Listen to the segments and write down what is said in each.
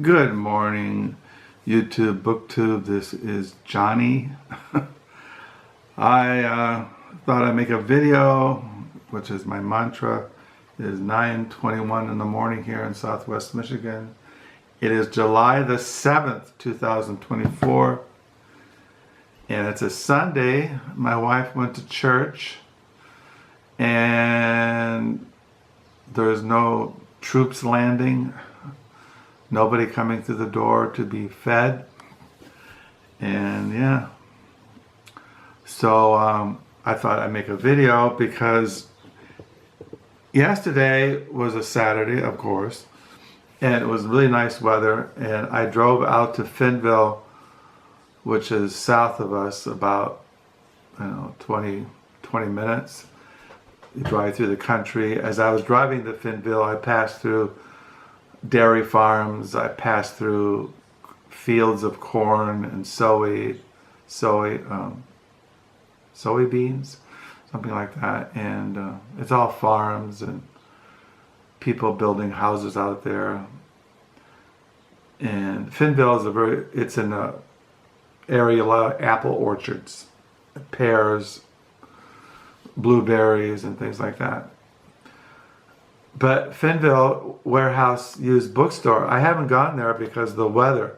Good morning, YouTube, BookTube. This is Johnny. I thought I'd make a video, which is my mantra. It is 9:21 in the morning here in Southwest Michigan. It is July the 7th, 2024, and it's a Sunday. My wife went to church, and there's no troops landing. Nobody coming through the door to be fed. And yeah. So I thought I'd make a video because yesterday was a Saturday, of course, and it was really nice weather, and I drove out to Fennville, which is south of us, about 20 minutes. You drive through the country. As I was driving to Fennville, I passed through dairy farms. I passed through fields of corn and soybeans, something like that. And it's all farms and people building houses out there. And Fennville is it's in a area, a lot of apple orchards, pears, blueberries, and things like that. But Fennville Warehouse Used Bookstore, I haven't gone there because of the weather.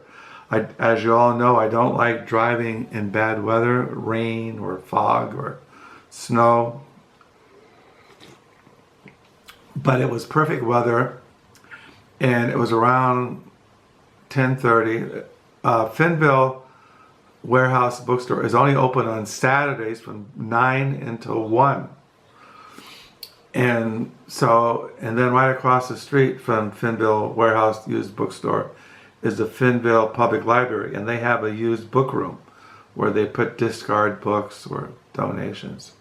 As you all know, I don't like driving in bad weather, rain or fog or snow. But it was perfect weather, and it was around 10:30. Fennville Warehouse Bookstore is only open on Saturdays from 9 until 1. And then right across the street from Fennville Warehouse Used Bookstore is the Fennville Public Library, and they have a used book room where they put discard books or donations.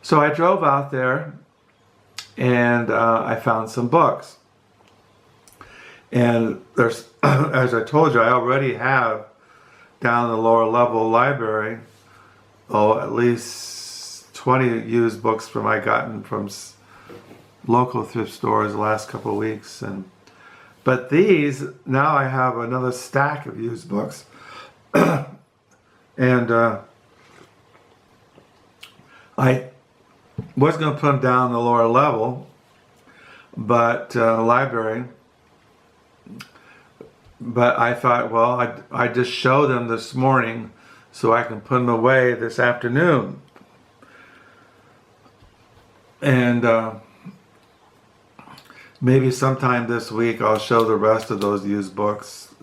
So I drove out there, and I found some books. And there's, as I told you, I already have down the lower level library, at least 20 used books I gotten from local thrift stores the last couple of weeks. But these, now I have another stack of used books. And I was going to put them down the lower level, but library. But I thought, well, I just show them this morning so I can put them away this afternoon. And maybe sometime this week I'll show the rest of those used books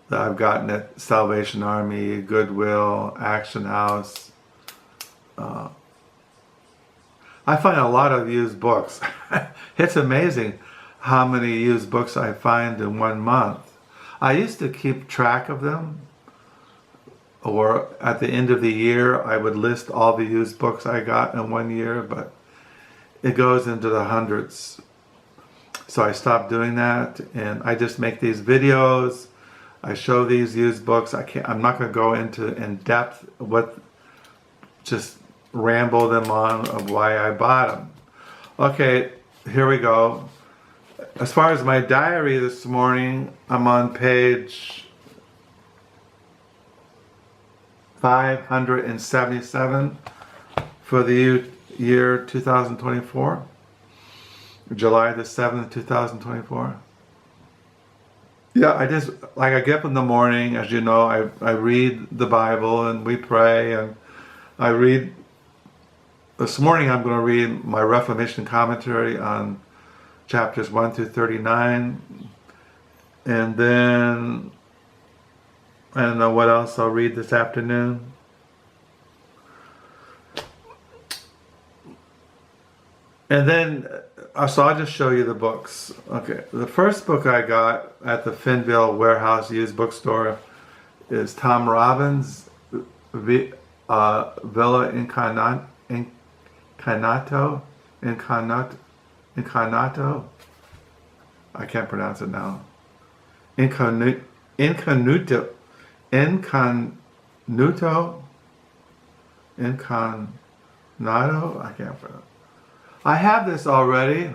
that I've gotten at Salvation Army, Goodwill, Action House. I find a lot of used books. It's amazing how many used books I find in 1 month. I used to keep track of them, or at the end of the year I would list all the used books I got in 1 year, but it goes into the hundreds. So I stopped doing that, and I just make these videos. I show these used books. I'm not going to go into in depth just ramble them on of why I bought them. Okay, here we go. As far as my diary this morning, I'm on page 577 for the year 2024. July the 7th, 2024. Yeah, I get up in the morning, as you know, I read the Bible and we pray, and I read, this morning I'm going to read my Reformation commentary on chapters 1 through 39, and then I don't know what else I'll read this afternoon. And then, so I'll just show you the books. Okay, the first book I got at the Fennville Warehouse Used Bookstore is Tom Robbins, Villa Incognito. I can't pronounce it now. Incognito. I can't pronounce. I have this already,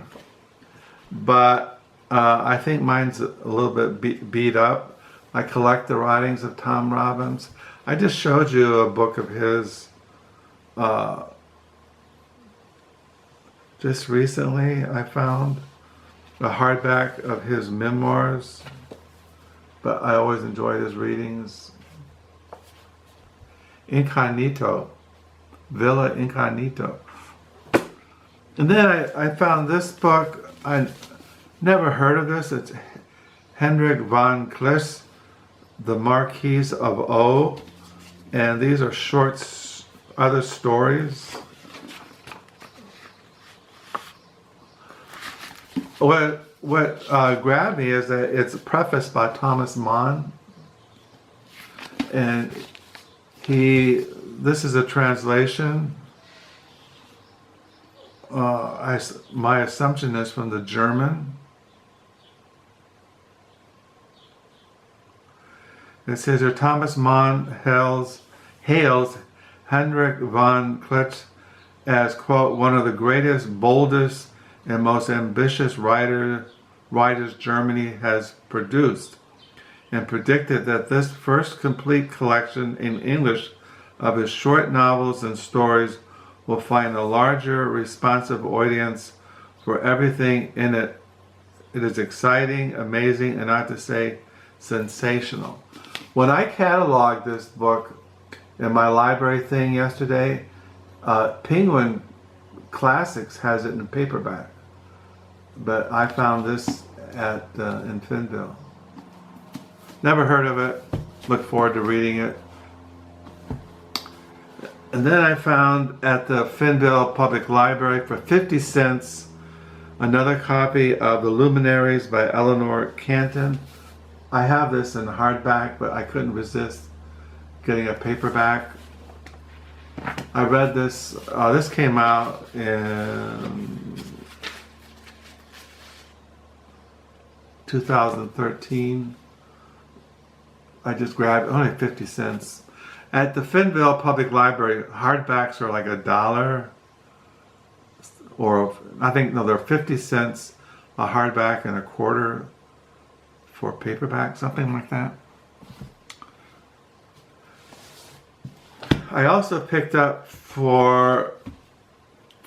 but I think mine's a little bit beat up. I collect the writings of Tom Robbins. I just showed you a book of his just recently. I found a hardback of his memoirs, but I always enjoyed his readings. Incognito, Villa Incognito. And then I found this book. I never heard of this. It's Heinrich von Kleist, The Marquise of O. And these are short other stories. What grabbed me is that it's prefaced by Thomas Mann. And this is a translation. My assumption is from the German. It says here, Thomas Mann hails Heinrich von Kleist as, quote, one of the greatest, boldest, and most ambitious writers Germany has produced, and predicted that this first complete collection in English of his short novels and stories will find a larger, responsive audience for everything in it. It is exciting, amazing, and not to say sensational. When I cataloged this book in my library thing yesterday, Penguin Classics has it in paperback, but I found this in Fennville. Never heard of it. Look forward to reading it. And then I found at the Fennville Public Library for 50 cents another copy of The Luminaries by Eleanor Canton. I have this in hardback, but I couldn't resist getting a paperback. I read this. This came out in 2013. I just grabbed only 50 cents. At the Fennville Public Library, hardbacks are like $1, or I think, no, they're 50 cents a hardback and a quarter for paperback, something like that. I also picked up for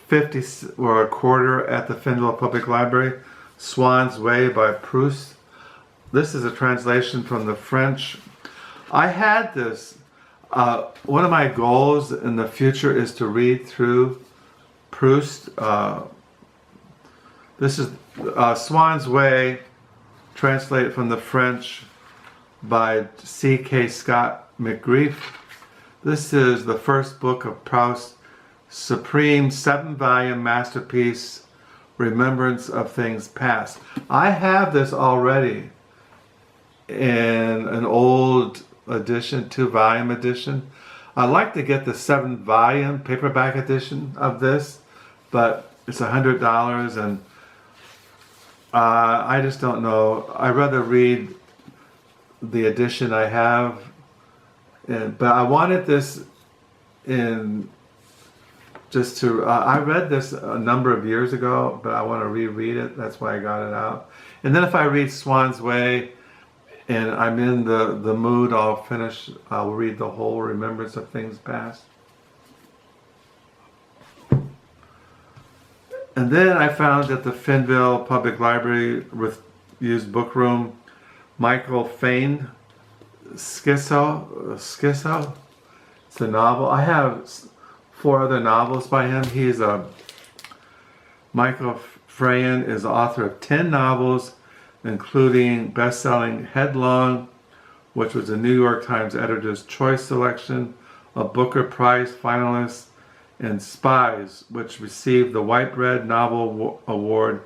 50 or a quarter at the Fennville Public Library, Swann's Way by Proust. This is a translation from the French. I had this. One of my goals in the future is to read through Proust. This is Swann's Way, translated from the French by C.K. Scott McGreef. This is the first book of Proust's supreme 7-volume masterpiece, Remembrance of Things Past. I have this already in an old edition, 2-volume edition. I'd like to get the 7-volume paperback edition of this, but it's $100, and I just don't know. I'd rather read the edition I have, but I wanted this in just to, I read this a number of years ago, but I want to reread it. That's why I got it out. And then if I read Swann's Way and I'm in the mood, I'll read the whole Remembrance of Things Past. And then I found at the Fennville Public Library with used book room, Michael Frayn, Schizo. It's a novel. I have 4 other novels by him. Michael Frayn is the author of 10 novels, including best-selling Headlong, which was a New York Times Editor's Choice selection, a Booker Prize finalist, and Spies, which received the White Bread Novel Award.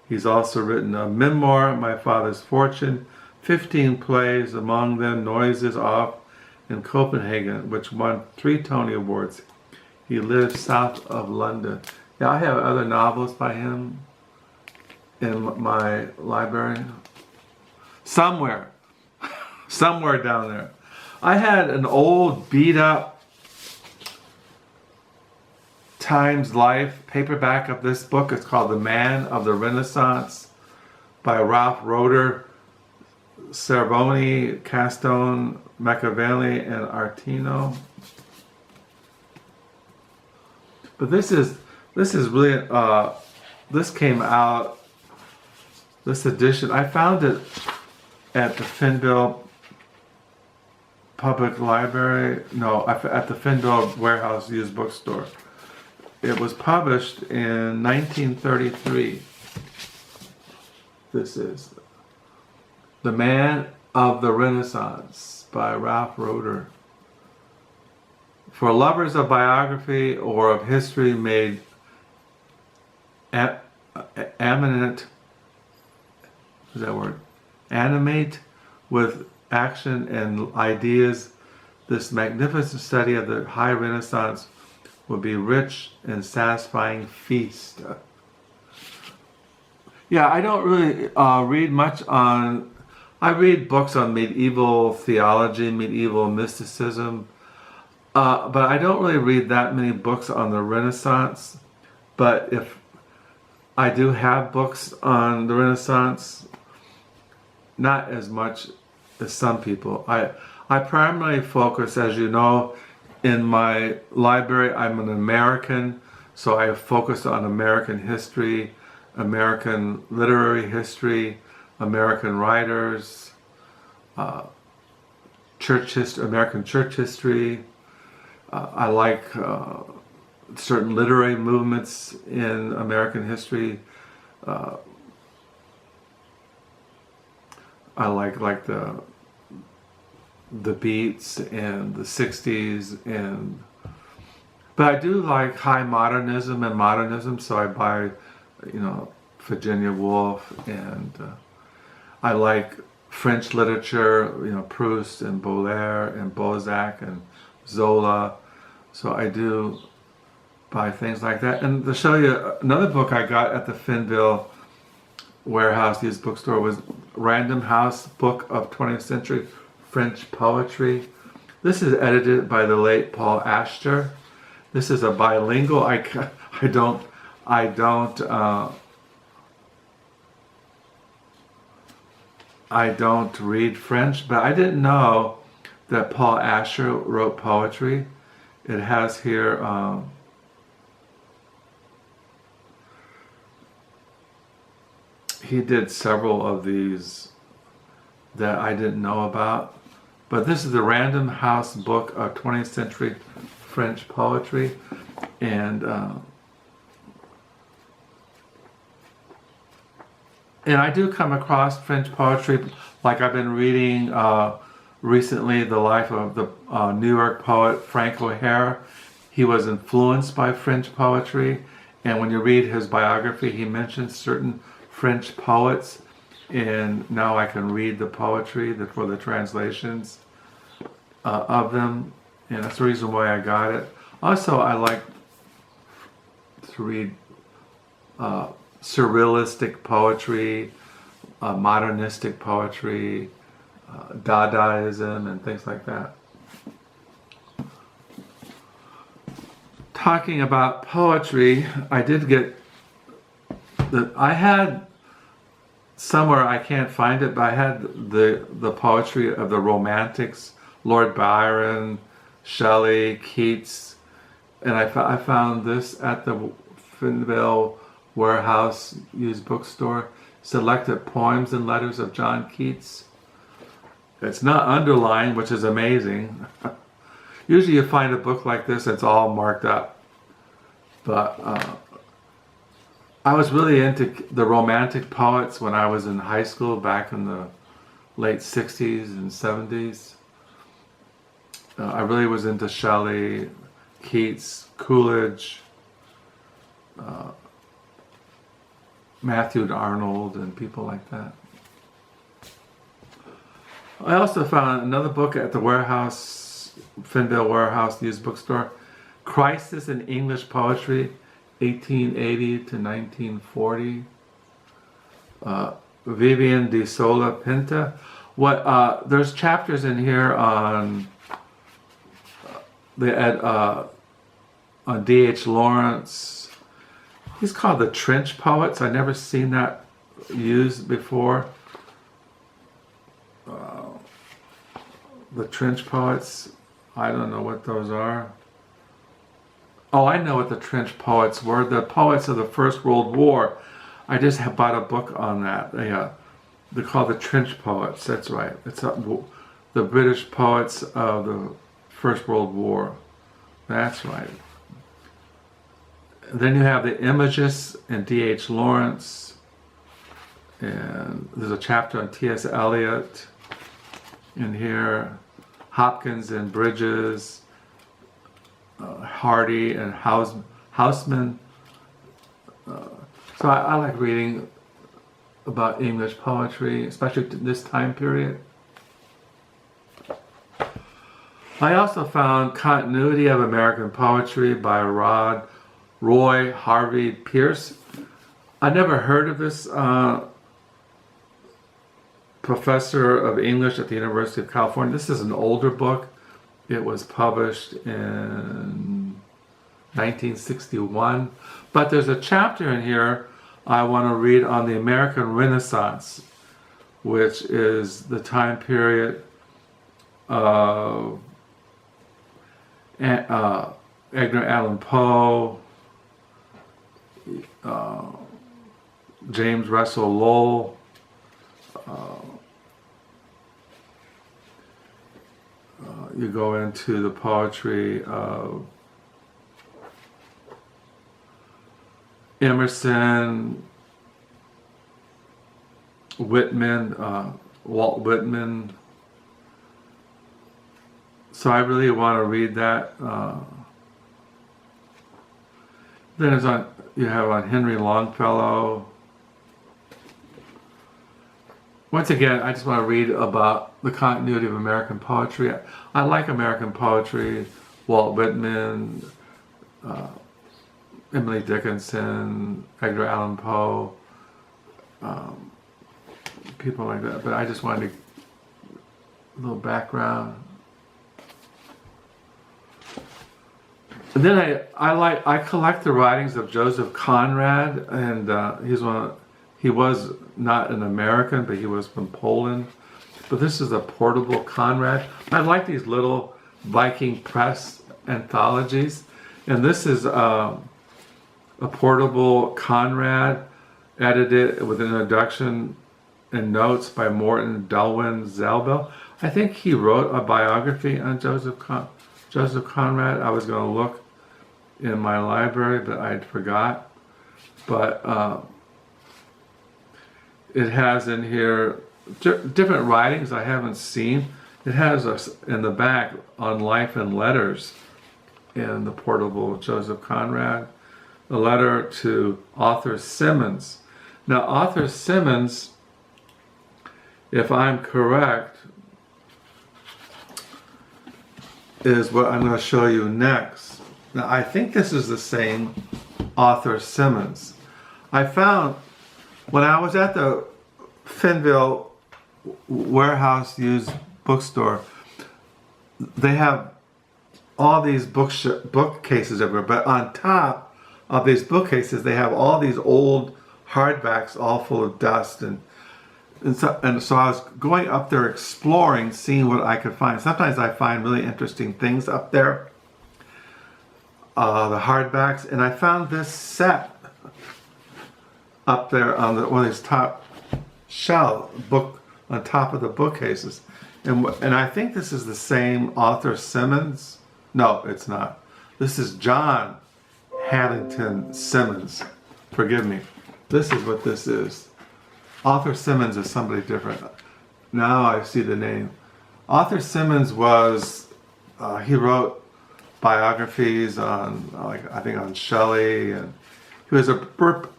He's also written a memoir, My Father's Fortune, 15 plays, among them Noises Off in Copenhagen, which won 3 Tony Awards. He lives south of London. Yeah, I have other novels by him in my library. Somewhere down there. I had an old beat up Times Life paperback of this book. It's called The Man of the Renaissance by Ralph Roeder, Cervoni, Castone, Machiavelli, and Artino. But this is really this came out, this edition. I found it at the Fennville Public Library. No, at the Fennville Warehouse Used Bookstore. It was published in 1933. This is The Man of the Renaissance by Ralph Roeder. For lovers of biography or of history made animate with action and ideas, this magnificent study of the High Renaissance will be rich and satisfying feast. Yeah, I don't really read much on. I read books on medieval theology, medieval mysticism, but I don't really read that many books on the Renaissance. But if I do have books on the Renaissance, not as much as some people. I primarily focus, as you know, in my library. I'm an American, so I focus on American history, American literary history, American writers, American church history. I like certain literary movements in American history. I like the Beats and the 60s, but I do like high modernism and modernism, so I buy, Virginia Woolf, and I like French literature, Proust and Baudelaire and Balzac and Zola, so I do buy things like that. And to show you another book I got at the Fennville Warehouse Used Bookstore was Random House Book of 20th Century French Poetry. This is edited by the late Paul Auster. This is a bilingual. I don't read French, but I didn't know that Paul Auster wrote poetry. It has here he did several of these that I didn't know about. But this is the Random House Book of 20th Century French Poetry. And I do come across French poetry, like I've been reading recently the life of the New York poet Frank O'Hara. He was influenced by French poetry, and when you read his biography, he mentions certain French poets, and now I can read the poetry for the translations of them, and that's the reason why I got it. Also, I like to read surrealistic poetry, modernistic poetry, Dadaism, and things like that. Talking about poetry, I did get I had somewhere, I can't find it, but I had the poetry of the Romantics, Lord Byron, Shelley, Keats, and I found this at the Fennville Warehouse Used Bookstore. Selected Poems and Letters of John Keats. It's not underlined, which is amazing. Usually you find a book like this, it's all marked up. But I was really into the Romantic poets when I was in high school back in the late 60s and 70s. I really was into Shelley, Keats, Coleridge, Matthew Arnold, and people like that. I also found another book at the Fennville Warehouse Used Bookstore, Crisis in English Poetry, 1880 to 1940. Vivian de Sola Pinta. There's chapters in here on D.H. Lawrence. He's called the Trench Poets. I never seen that used before. The trench poets, I don't know what those are. Oh, I know what the trench poets were. The poets of the First World War. I just have bought a book on that. They're called the trench poets. That's right. It's the British poets of the First World War. That's right. Then you have the Imagists and D.H. Lawrence. And there's a chapter on T.S. Eliot in here. Hopkins and Bridges. Hardy and Houseman. So I like reading about English poetry, especially this time period. I also found Continuity of American Poetry by Roy Harvey Pierce. I never heard of this professor of English at the University of California. This is an older book. It was published in 1961. But there's a chapter in here I want to read on the American Renaissance, which is the time period of Edgar Allan Poe, James Russell Lowell, you go into the poetry of Emerson, Whitman, Walt Whitman. So I really want to read that. Then you have on Henry Longfellow. Once again, I just want to read about the continuity of American poetry. I like American poetry, Walt Whitman, Emily Dickinson, Edgar Allan Poe, people like that. But I just wanted a little background. And then I collect the writings of Joseph Conrad, and he was not an American, but he was from Poland. But this is a portable Conrad. I like these little Viking press anthologies, and this is a portable Conrad, edited with an introduction and notes by Morton, Dauwen, Zabel. I think he wrote a biography on Joseph Conrad. I was going to look in my library, but I forgot. But it has in here different writings I haven't seen. It has in the back on life and letters in the portable Joseph Conrad. A letter to Arthur Symonds. Now, Arthur Symonds, if I'm correct, is what I'm going to show you next. Now, I think this is the same Arthur Symonds. I found when I was at the Fennville warehouse used bookstore, they have all these bookcases everywhere, but on top of these bookcases, they have all these old hardbacks all full of dust. And so I was going up there exploring, seeing what I could find. Sometimes I find really interesting things up there, the hardbacks. And I found this set up there on one of these top shelf book on top of the bookcases. And I think this is the same Arthur Symonds. No, it's not. This is John Haddington Symonds. Forgive me. This is what this is. Arthur Symonds is somebody different. Now I see the name. Arthur Symonds was, he wrote biographies on, I think on Shelley, and he was a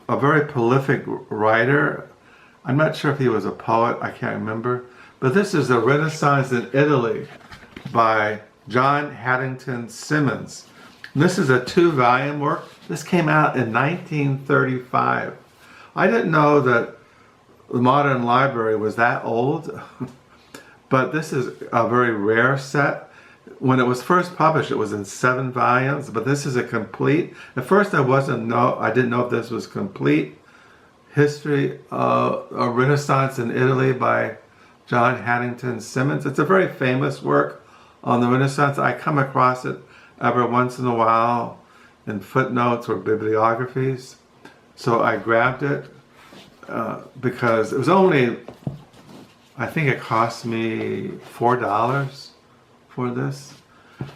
very prolific writer. I'm not sure if he was a poet, I can't remember. But this is The Renaissance in Italy by John Haddington Symonds. This is a 2-volume work. This came out in 1935. I didn't know that the modern library was that old, but this is a very rare set. When it was first published, it was in 7 volumes, but this is a complete. At first, I didn't know if this was complete History of Renaissance in Italy by John Haddington Symonds. It's a very famous work on the Renaissance. I come across it every once in a while in footnotes or bibliographies. So I grabbed it because it was only, I think it cost me $4 for this.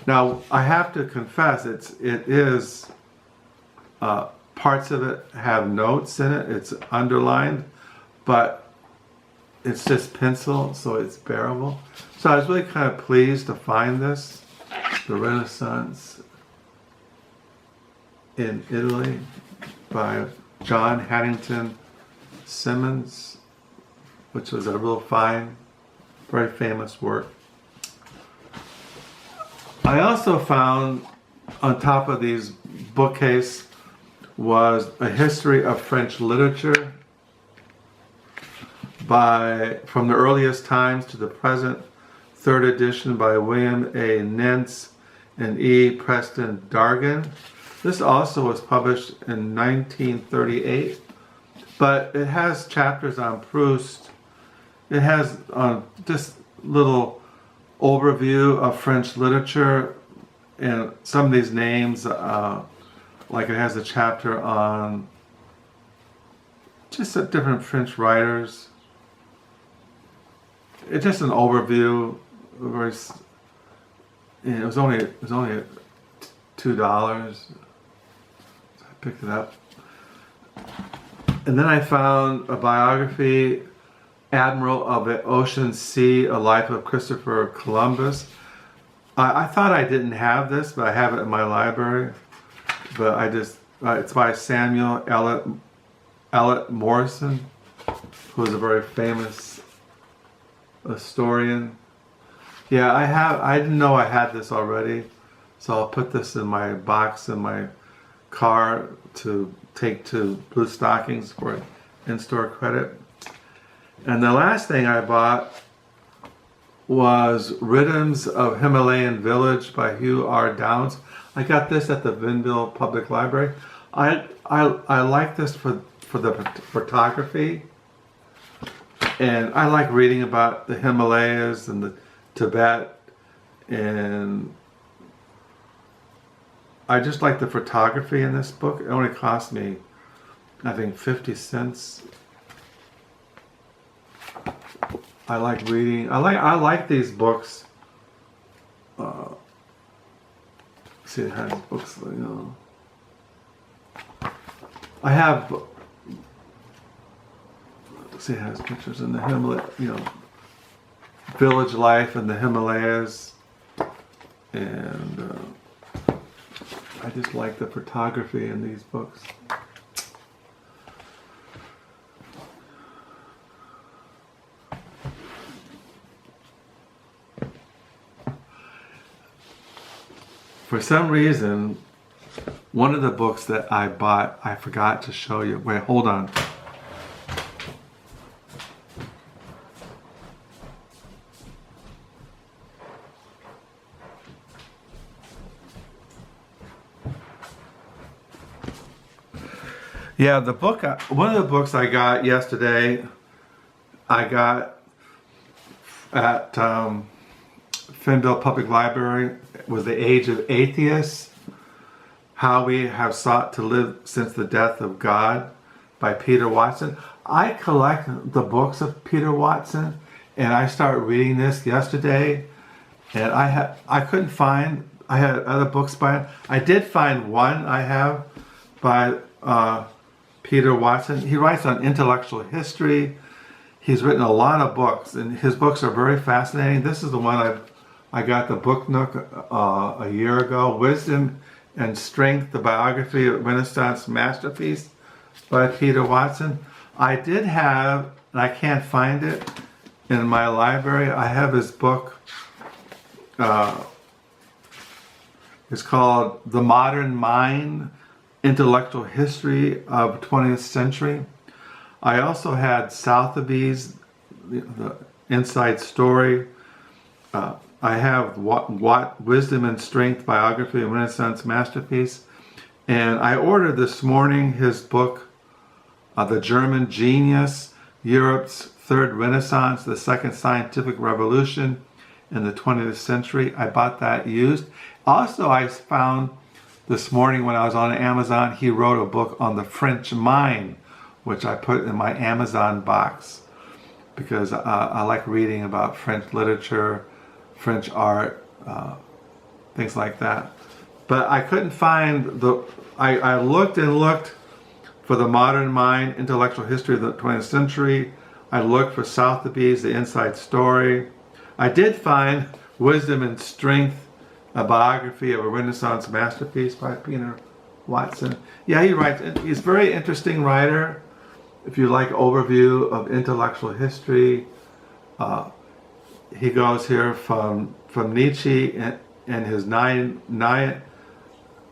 Now I have to confess, it is parts of it have notes in it. It's underlined, but it's just pencil, so it's bearable. So I was really kind of pleased to find this, The Renaissance in Italy by John Haddington Symonds, which was a real fine, very famous work. I also found on top of these bookcase was A History of French Literature from the earliest times to the present, 3rd edition by William A. Nentz and E. Preston Dargan. This also was published in 1938, but it has chapters on Proust. It has just little overview of French literature, and some of these names, like it has a chapter on just different French writers. It's just an overview. It was only $2. So I picked it up, and then I found a biography, Admiral of the Ocean Sea: A Life of Christopher Columbus. I thought I didn't have this, but I have it in my library. But it's by Samuel Eliot Morison, who is a very famous historian. Yeah, I didn't know I had this already, so I'll put this in my box in my car to take to Blue Stockings for in-store credit. And the last thing I bought was Rhythms of Himalayan Village by Hugh R. Downs. I got this at the Fennville Public Library. I like this for the photography, and I like reading about the Himalayas and the Tibet, and I just like the photography in this book. It only cost me, I think, 50 cents. I like reading. I like these books. See, it has books, you know. I have. See, it has pictures in the Himalaya, you know, village life in the Himalayas, and I just like the photography in these books. For some reason, one of the books that I bought, I forgot to show you. Wait, hold on. Yeah, the book, one of the books I got yesterday, I got at Fennville Public Library, was The Age of Atheists, How We Have Sought to Live Since the Death of God by Peter Watson. I collect the books of Peter Watson, and I started reading this yesterday, and I couldn't find, I had other books by him. I did find one I have by Peter Watson. He writes on intellectual history. He's written a lot of books, and his books are very fascinating. This is the one I got the Book Nook a year ago, Wisdom and Strength, the biography of Renaissance masterpiece by Peter Watson. I did have, and I can't find it in my library, I have his book. It's called The Modern Mind, Intellectual History of 20th Century. I also had Sotheby's, the Inside Story. I have Wisdom and Strength, biography of Renaissance masterpiece. And I ordered this morning his book, The German Genius, Europe's Third Renaissance, the Second Scientific Revolution in the 20th century. I bought that used. Also, I found this morning when I was on Amazon, he wrote a book on the French mind, which I put in my Amazon box because I like reading about French literature, French art, things like that. But I couldn't find I looked and looked for the modern mind, intellectual history of the 20th century. I looked for Sotheby's, the inside story. I did find Wisdom and Strength, a biography of a Renaissance masterpiece by Peter Watson. Yeah, he writes, he's a very interesting writer. If you like overview of intellectual history, he goes here from Nietzsche and his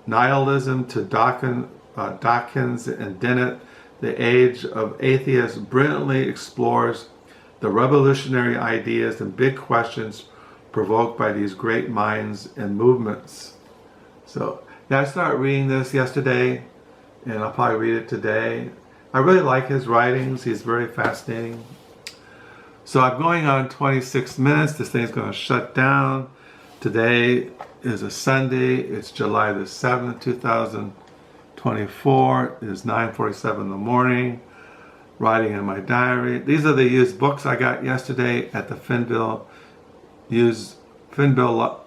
nihilism to Dawkins and Dennett. The Age of Atheists brilliantly explores the revolutionary ideas and big questions provoked by these great minds and movements. So yeah, I started reading this yesterday, and I'll probably read it today. I really like his writings. He's very fascinating. So I'm going on 26 minutes. This thing's going to shut down. Today is a Sunday. It's July the 7th, 2024. It is 9:47 in the morning. Writing in my diary. These are the used books I got yesterday at the Fennville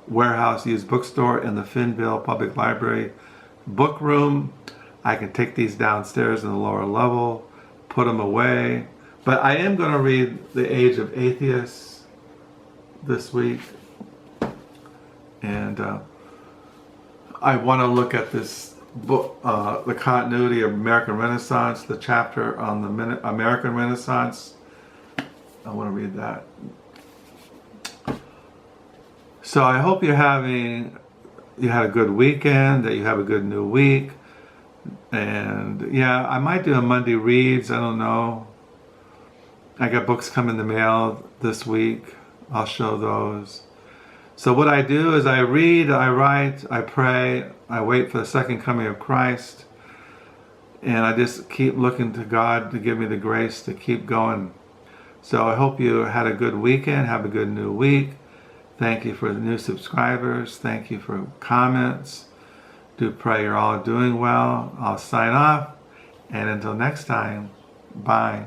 Warehouse used bookstore in the Fennville Public Library book room. I can take these downstairs in the lower level, put them away. But I am going to read The Age of Atheists this week. And I want to look at this book, The Continuity of American Renaissance, the chapter on the American Renaissance. I want to read that. So I hope you had a good weekend, that you have a good new week. And yeah, I might do a Monday reads, I don't know. I got books coming in the mail this week. I'll show those. So what I do is I read, I write, I pray, I wait for the second coming of Christ, and I just keep looking to God to give me the grace to keep going. So I hope you had a good weekend, have a good new week. Thank you for the new subscribers. Thank you for comments. Do pray you're all doing well. I'll sign off, and until next time, bye.